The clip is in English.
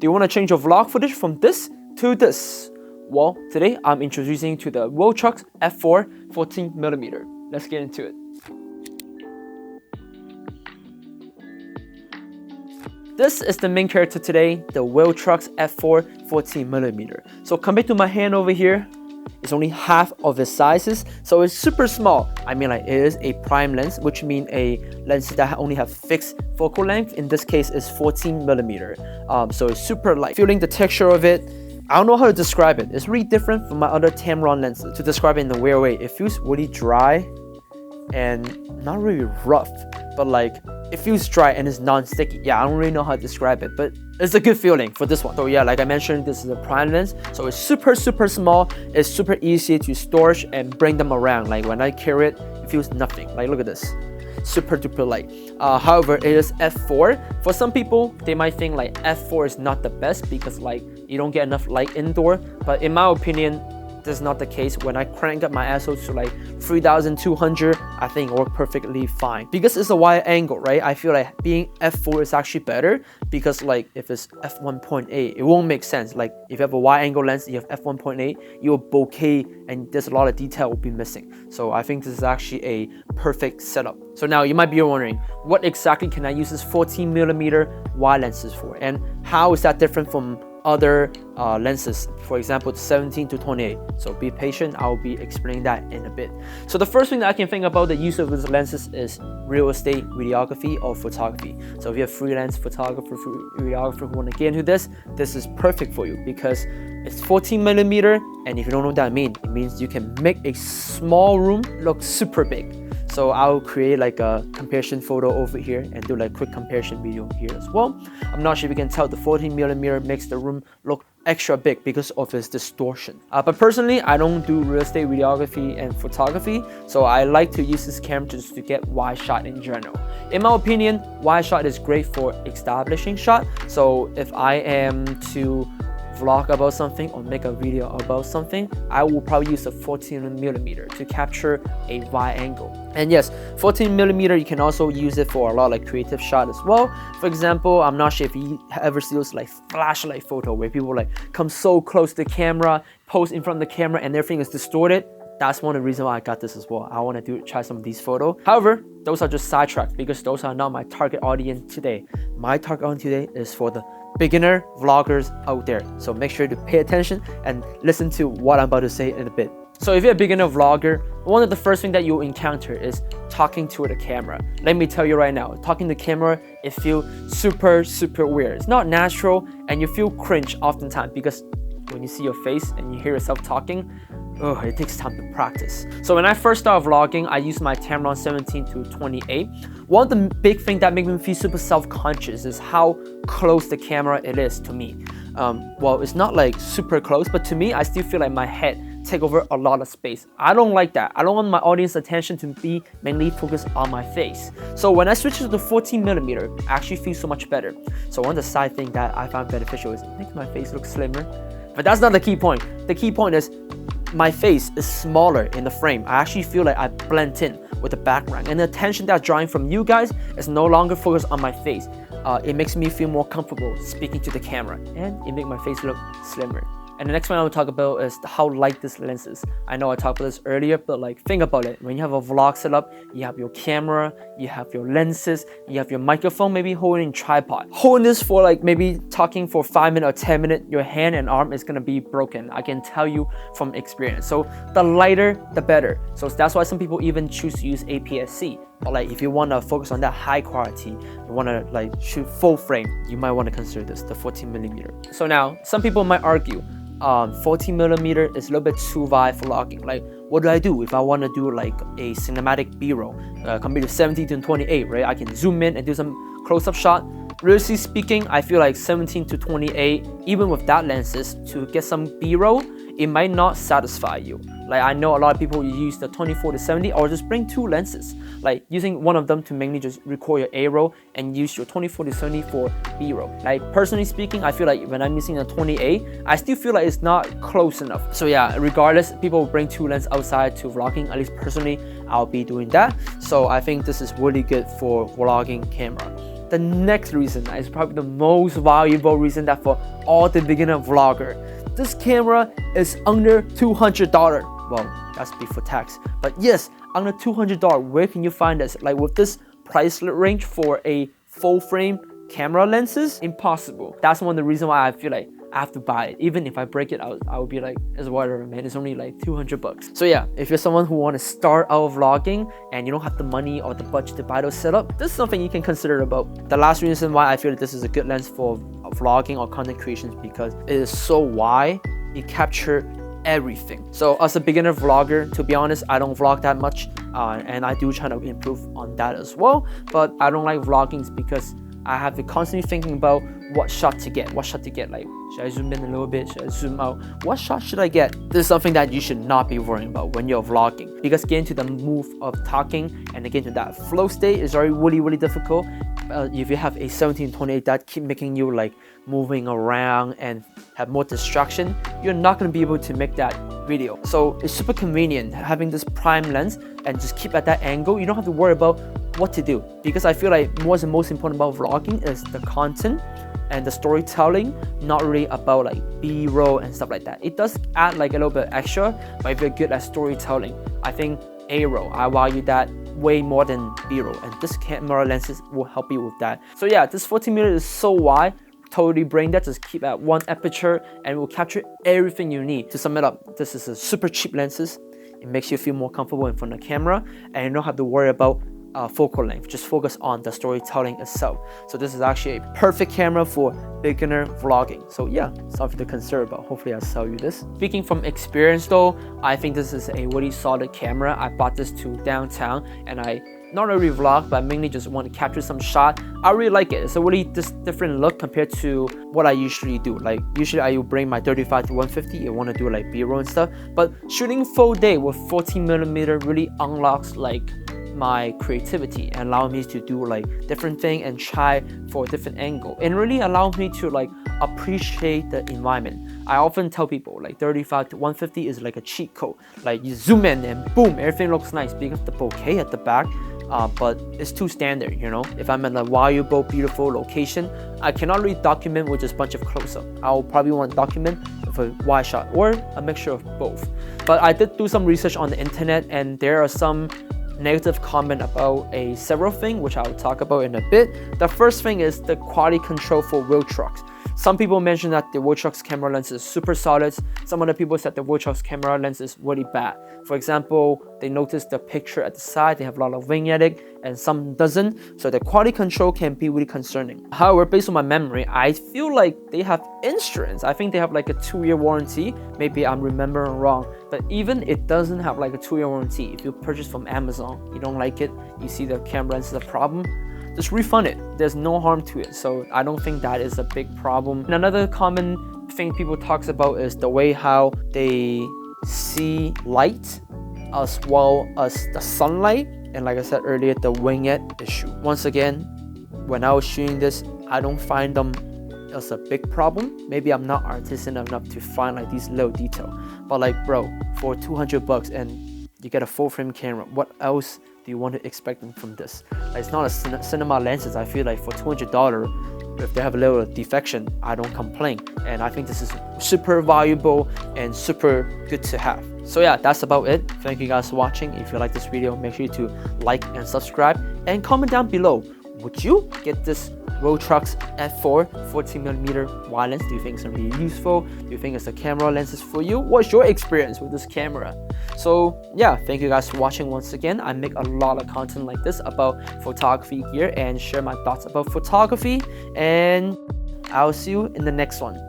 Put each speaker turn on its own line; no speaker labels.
you want to change your vlog footage from this to this? Well, today I'm introducing to the VILTROX F4 14mm. Let's get into it. This is the main character today, the VILTROX F4 14mm. So compared to my hand over here, it's only half of its sizes, so it's super small. I mean, like, it is a prime lens, which means a lens that only have fixed focal length. In this case, is 14mm. So it's super light. Feeling the texture of it, I don't know how to describe it. It's really different from my other Tamron lenses. To describe it in a weird way, it feels really dry and not really rough, but like it feels dry and it's non-sticky. Yeah, I don't really know how to describe it, but it's a good feeling for this one. So yeah, like I mentioned, this is a prime lens, so it's super small. It's super easy to store and bring them around. Like when I carry it, it feels nothing. Like look at this, super duper light. However, it is F4. For some people, they might think like F4 is not the best because like you don't get enough light indoor, but in my opinion, that's not the case. When I crank up my ISO to like 3200, I think it worked perfectly fine. Because it's a wide angle, right? I feel like being F4 is actually better because like if it's f1.8, it won't make sense. Like if you have a wide angle lens, you have f1.8, your bokeh and there's a lot of detail will be missing. So I think this is actually a perfect setup. So now you might be wondering, what exactly can I use this 14mm wide lenses for? And how is that different from other lenses, for example, 17 to 28. So be patient, I'll be explaining that in a bit. So the first thing that I can think about the use of these lenses is real estate videography or photography. So if you're a freelance photographer, videographer who want to get into this is perfect for you because it's 14mm, and if you don't know what that means, it means you can make a small room look super big. So I'll create like a comparison photo over here and do like a quick comparison video here as well. I'm not sure if you can tell the 14mm makes the room look extra big because of its distortion. But personally, I don't do real estate videography and photography, so I like to use this camera just to get wide shot in general. In my opinion, wide shot is great for establishing shot. So if I am to vlog about something or make a video about something, I will probably use a 14mm to capture a wide angle. And yes, 14mm, you can also use it for a lot of like creative shot as well. For example, I'm not sure if you ever see those like flashlight photo where people like come so close to the camera, pose in front of the camera and everything is distorted. That's one of the reasons why I got this as well. I want to try some of these photos. However, those are just sidetracked because those are not my target audience today. My target audience today is for the beginner vloggers out there. So make sure to pay attention and listen to what I'm about to say in a bit. So if you're a beginner vlogger, one of the first things that you'll encounter is talking to the camera. Let me tell you right now, talking to the camera, it feels super weird. It's not natural and you feel cringe oftentimes because when you see your face and you hear yourself talking, it takes time to practice. So when I first started vlogging, I used my Tamron 17 to 28. One of the big things that made me feel super self-conscious is how close the camera it is to me. Well, it's not like super close, but to me, I still feel like my head take over a lot of space. I don't like that. I don't want my audience attention to be mainly focused on my face. So when I switched to the 14mm, I actually feel so much better. So one of the side things that I found beneficial is it makes my face look slimmer. But that's not the key point. The key point is my face is smaller in the frame. I actually feel like I blend in with the background, and the attention that's drawing from you guys is no longer focused on my face. It makes me feel more comfortable speaking to the camera, and it makes my face look slimmer. And the next one I will talk about is how light this lens is. I know I talked about this earlier, but like think about it. When you have a vlog setup, you have your camera, you have your lenses, you have your microphone, maybe holding tripod. Holding this for like maybe talking for 5 minutes or 10 minutes, your hand and arm is gonna be broken. I can tell you from experience. So the lighter, the better. So that's why some people even choose to use APS-C. But like if you wanna focus on that high quality, you wanna like shoot full frame, you might wanna consider this, the 14mm. So now, some people might argue, 14mm is a little bit too wide for vlogging. Like, what do I do if I want to do like a cinematic B-roll compared to 17 to 28, right? I can zoom in and do some close-up shot. Really speaking, I feel like 17 to 28, even with that lenses, to get some B-roll, it might not satisfy you. Like I know a lot of people use the 24 to 70 or just bring two lenses, like using one of them to mainly just record your A-roll and use your 24 to 70 for B-roll. Like personally speaking, I feel like when I'm using the 28, I still feel like it's not close enough. So yeah, regardless, people bring two lenses outside to vlogging. At least personally, I'll be doing that. So I think this is really good for vlogging camera. the next reason is probably the most valuable reason that for all the beginner vlogger, this camera is under $200. Well, that's before tax, but yes, under $200. Where can you find this? Like with this price range for a full frame camera lenses, impossible. That's one of the reasons why I feel like I have to buy it. Even if I break it, I would be like, it's whatever, man. It's only like 200 bucks. So yeah, if you're someone who want to start out vlogging and you don't have the money or the budget to buy those setup, this is something you can consider about. The last reason why I feel that this is a good lens for vlogging or content creation is because it is so wide, it captures everything. So as a beginner vlogger, to be honest, I don't vlog that much, and I do try to improve on that as well. But I don't like vlogging because I have to constantly thinking about what shot to get, like should I zoom in a little bit, should I zoom out, what shot should I get? This is something that you should not be worrying about when you're vlogging, because getting to the move of talking and getting to that flow state is already really difficult. If you have a 17-28 that keep making you like moving around and have more distraction, you're not going to be able to make that video. So it's super convenient having this prime lens and just keep at that angle. You don't have to worry about what to do, because I feel like what's the most important about vlogging is the content and the storytelling, not really about like B-roll and stuff like that. It does add like a little bit extra, but if you're good at storytelling, I think A-roll, I value that way more than B-roll, and this camera lenses will help you with that. So yeah, this 14mm is so wide, totally brain dead. Just keep at one aperture and it will capture everything you need. To sum it up, this is a super cheap lenses. It makes you feel more comfortable in front of the camera, and you don't have to worry about focal length. Just focus on the storytelling itself. So this is actually a perfect camera for beginner vlogging. So yeah, something to consider about. Hopefully I'll sell you this. Speaking from experience though, I think this is a really solid camera. I bought this to downtown and I not really vlog, but I mainly just want to capture some shot. I really like it. It's a really different look compared to what I usually do. Like usually I will bring my 35 to 150. I want to do like B-roll and stuff, but shooting full day with 14mm really unlocks like my creativity and allow me to do like different thing and try for a different angle, and really allow me to like appreciate the environment. I often tell people like 35 to 150 is like a cheat code. Like you zoom in and boom, everything looks nice because of the bokeh at the back. But it's too standard, you know. If I'm in a valuable, beautiful location, I cannot really document with just a bunch of close-up. I'll probably want to document with a wide shot or a mixture of both. But I did do some research on the internet, and there are some negative comment about several things, which I'll talk about in a bit. The first thing is the quality control for VILTROX. Some people mention that the VILTROX camera lens is super solid. Some other people said the VILTROX camera lens is really bad. For example, they noticed the picture at the side, they have a lot of vignetting, and some doesn't. So the quality control can be really concerning. However, based on my memory, I feel like they have insurance. I think they have like a 2-year warranty. Maybe I'm remembering wrong, but even it doesn't have like a 2-year warranty. If you purchase from Amazon, you don't like it, you see the camera lens is a problem, just refund it. There's no harm to it. So I don't think that is a big problem. And another common thing people talks about is the way how they see light as well as the sunlight. And like I said earlier, the vignette issue. Once again, when I was shooting this, I don't find them as a big problem. Maybe I'm not artisan enough to find like these little detail. But like bro, for 200 bucks and you get a full frame camera, what else do you want to expect them from this? Like, it's not a cinema lenses. I feel like for $200, if they have a little defection, I don't complain. And I think this is super valuable and super good to have. So yeah, that's about it. Thank you guys for watching. If you like this video, make sure to like and subscribe and comment down below. Would you get this VILTROX F4 14mm wide lens? Do you think it's going to be useful? Do you think it's the camera lenses for you? What's your experience with this camera? So yeah, thank you guys for watching once again. I make a lot of content like this about photography gear and share my thoughts about photography, and I'll see you in the next one.